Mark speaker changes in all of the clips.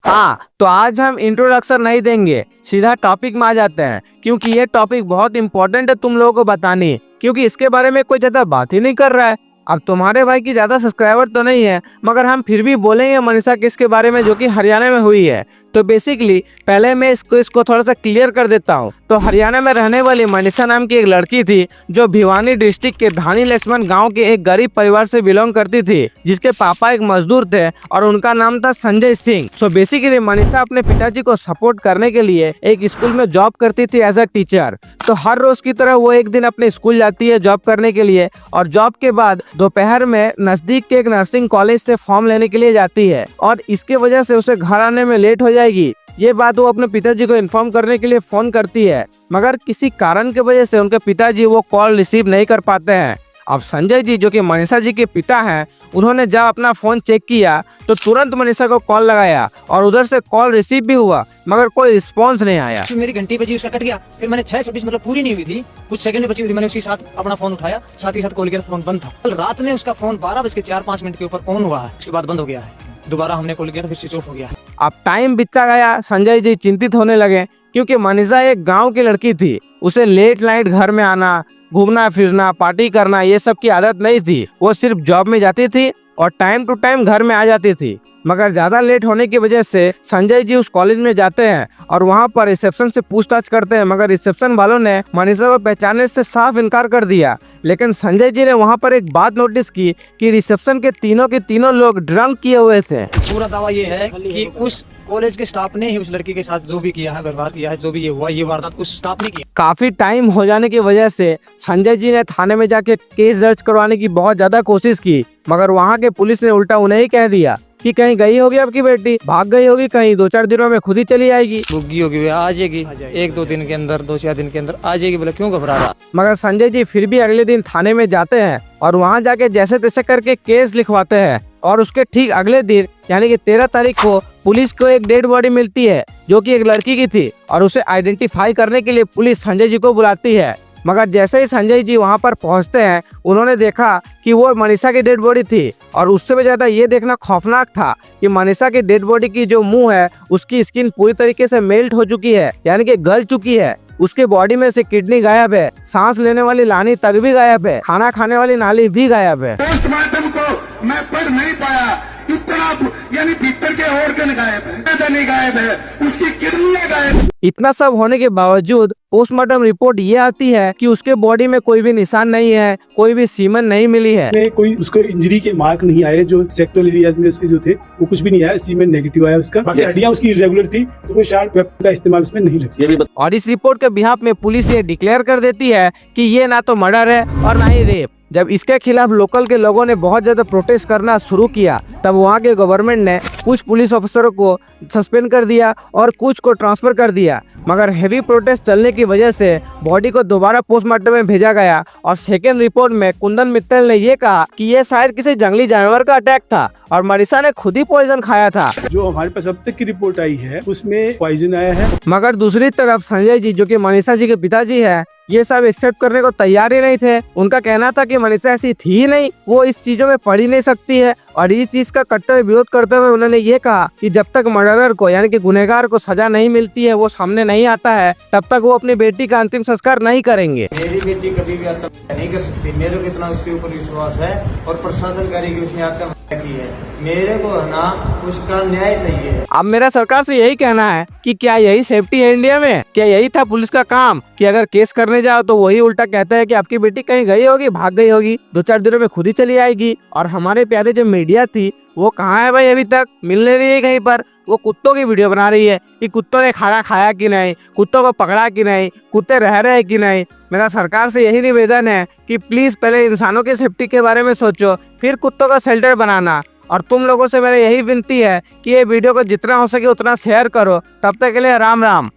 Speaker 1: हाँ, तो आज हम इंट्रोडक्शन नहीं देंगे, सीधा टॉपिक में आ जाते हैं, क्योंकि ये टॉपिक बहुत इंपॉर्टेंट है तुम लोगों को बतानी, क्योंकि इसके बारे में कोई ज्यादा बात ही नहीं कर रहा है। अब तुम्हारे भाई की ज्यादा सब्सक्राइबर तो नहीं है, मगर हम फिर भी बोलेंगे मनीषा केस के बारे में जो कि हरियाणा में हुई है। तो बेसिकली पहले मैं इसको थोड़ा सा क्लियर कर देता हूँ। तो हरियाणा में रहने वाली मनीषा नाम की एक लड़की थी जो भिवानी डिस्ट्रिक्ट के धानी लक्ष्मण गांव के एक गरीब परिवार से बिलोंग करती थी, जिसके पापा एक मजदूर थे और उनका नाम था संजय सिंह। सो बेसिकली मनीषा अपने पिताजी को सपोर्ट करने के लिए एक स्कूल में जॉब करती थी एज अ टीचर। तो हर रोज की तरह वो एक दिन अपने स्कूल जाती है जॉब करने के लिए, और जॉब के बाद दोपहर में नजदीक के एक नर्सिंग कॉलेज से फॉर्म लेने के लिए जाती है, और इसके वजह से उसे घर आने में लेट हो जाएगी। ये बात वो अपने पिताजी को इन्फॉर्म करने के लिए फोन करती है, मगर किसी कारण की वजह से उनके पिताजी वो कॉल रिसीव नहीं कर पाते हैं। अब संजय जी जो कि मनीषा जी के पिता हैं, उन्होंने जब अपना फोन चेक किया तो तुरंत मनीषा को कॉल लगाया, और उधर से कॉल रिसीव भी हुआ, मगर कोई रिस्पांस नहीं आया।
Speaker 2: मेरी घंटी बजी, उसका कट गया। फिर मैंने 6:26 मतलब पूरी नहीं हुई थी, कुछ सेकंड बची हुई थी, मैंने उसके साथ अपना फोन उठाया, साथ ही साथ कॉल किया, फोन बंद था। कल रात में उसका फोन 12:04 के ऊपर ऑन हुआ है, उसके बाद बंद हो गया है। दोबारा हमने कॉल किया तो फिर स्विच ऑफ हो गया।
Speaker 1: अब टाइम बीतता गया, संजय जी चिंतित होने लगे, क्योंकि मनीषा एक गांव की लड़की थी। उसे लेट नाइट घर में आना, घूमना फिरना, पार्टी करना, ये सब की आदत नहीं थी। वो सिर्फ जॉब में जाती थी और टाइम टू टाइम घर में आ जाती थी। मगर ज्यादा लेट होने की वजह से संजय जी उस कॉलेज में जाते हैं और वहां पर रिसेप्शन से पूछताछ करते हैं, मगर रिसेप्शन वालों ने मनीषा को पहचानने से साफ इनकार कर दिया। लेकिन संजय जी ने वहां पर एक बात नोटिस की कि रिसेप्शन के तीनों लोग ड्रंक किए हुए थे।
Speaker 2: पूरा दावा ये है कि उस कॉलेज के स्टाफ ने ही उस लड़की के साथ जो भी किया है, व्यवहार किया है, जो भी ये हुआ, ये वारदात उस स्टाफ ने किया।
Speaker 1: काफी टाइम हो जाने की वजह से संजय जी ने थाने में जाके केस दर्ज करवाने की बहुत ज्यादा कोशिश की, मगर वहाँ के पुलिस ने उल्टा उन्हें ही कह दिया कि कहीं गई होगी आपकी बेटी, भाग गई होगी कहीं, 2-4 दिनों में खुद ही चली आएगी,
Speaker 2: बुग्गी होगी, आ जाएगी 1-2 दिन के अंदर, 2-4 दिन के अंदर आ जाएगी। बोला क्यों घबरा रहा।
Speaker 1: मगर संजय जी फिर भी अगले दिन थाने में जाते हैं और वहाँ जाके जैसे तैसे करके केस लिखवाते हैं, और उसके ठीक अगले दिन यानी कि 13 तारीख को पुलिस को एक डेड बॉडी मिलती है जो कि एक लड़की की थी, और उसे आइडेंटिफाई करने के लिए पुलिस संजय जी को बुलाती है। मगर जैसे ही संजय जी वहां पर पहुंचते हैं, उन्होंने देखा कि वो मनीषा की डेड बॉडी थी, और उससे भी ज्यादा ये देखना खौफनाक था कि मनीषा की डेड बॉडी की जो मुंह है, उसकी स्किन पूरी तरीके से मेल्ट हो चुकी है, यानी कि गल चुकी है। उसके बॉडी में से किडनी गायब है, सांस लेने वाली लानी तक भी गायब है, खाना खाने वाली नाली भी गायब है।
Speaker 3: पोस्टमार्टम को मैं पढ़ नहीं पाया, इतना यानी भीतर के ऑर्गन गायब है, नहीं गायब है, उसकी किडनी गायब।
Speaker 1: इतना सब होने के बावजूद पोस्टमार्टम रिपोर्ट ये आती है कि उसके बॉडी में कोई भी निशान नहीं है, कोई भी सीमन नहीं मिली है,
Speaker 4: कोई उसको इंजरी के मार्क नहीं आए, जो सेक्टोरल एरियाज में उसके जो थे वो कुछ भी नहीं आया, सीमन नेगेटिव आया उसका। बाकी हड्डियां उसकी इरेगुलर थी, तो कोई शार्प वेपन का इस्तेमाल उसमें नहीं लगी।
Speaker 1: और इस रिपोर्ट के बिहाफ में पुलिस ये डिक्लेयर कर देती है कि ये ना तो मर्डर है और ना ही रेप। जब इसके खिलाफ लोकल के लोगों ने बहुत ज्यादा प्रोटेस्ट करना शुरू किया, तब वहाँ के गवर्नमेंट ने कुछ पुलिस अफसरों को सस्पेंड कर दिया और कुछ को ट्रांसफर कर दिया। मगर हेवी प्रोटेस्ट चलने की वजह से बॉडी को दोबारा पोस्टमार्टम में भेजा गया, और सेकेंड रिपोर्ट में कुंदन मित्तल ने ये कहा कि ये शायद किसी जंगली जानवर का अटैक था और मनीषा ने खुद ही पॉइजन खाया था।
Speaker 4: जो हमारे पास अब तक की रिपोर्ट आई है उसमें पॉइजन आया है।
Speaker 1: मगर दूसरी तरफ संजय जी जो कि मनीषा जी के पिताजी है, ये सब एक्सेप्ट करने को तैयार ही नहीं थे। उनका कहना था कि मनीषा ऐसी थी ही नहीं, वो इस चीजों में पढ़ ही नहीं सकती है, और इस चीज का कट्टर विरोध करते हुए उन्होंने ये कहा कि जब तक मर्डरर को यानी कि गुनहगार को सजा नहीं मिलती है, वो सामने नहीं आता है, तब तक वो अपनी बेटी का अंतिम संस्कार नहीं करेंगे।
Speaker 2: मेरी बेटी कभी भी आत्महत्या नहीं कर सकती, मेरे को इतना उसके ऊपर विश्वास है, और प्रशासन करेगी उसने आत्महत्या की है, मेरे को ना उसका न्याय चाहिए।
Speaker 1: अब मेरा सरकार से यही कहना है कि क्या यही सेफ्टी है इंडिया में? क्या यही था पुलिस का काम कि अगर केस करने जाओ तो वही उल्टा कहता है कि आपकी बेटी कहीं गई होगी, भाग गई होगी, 2-4 दिनों में खुद ही चली आएगी। और हमारे प्यारे जो मीडिया थी वो कहाँ है भाई? अभी तक मिल नहीं रही है कहीं पर। वो कुत्तों की वीडियो बना रही है कि कुत्तों ने खाना खाया कि नहीं, कुत्तों को पकड़ा कि नहीं, कुत्ते रह रहे हैं कि नहीं। मेरा सरकार से यही निवेदन है कि प्लीज पहले इंसानों की सेफ्टी के बारे में सोचो, फिर कुत्तों का शेल्टर बनाना। और तुम लोगों से मेरी यही विनती है कि ये वीडियो को जितना हो सके उतना शेयर करो। तब तक के लिए राम राम।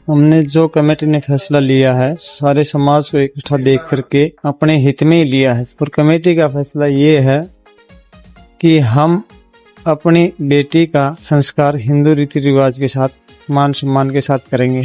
Speaker 5: हमने जो कमेटी ने फैसला लिया है, सारे समाज को इकट्ठा देख करके अपने हित में ही लिया है। और कमेटी का फैसला ये है कि हम अपनी बेटी का संस्कार हिंदू रीति रिवाज के साथ, मान सम्मान के साथ करेंगे।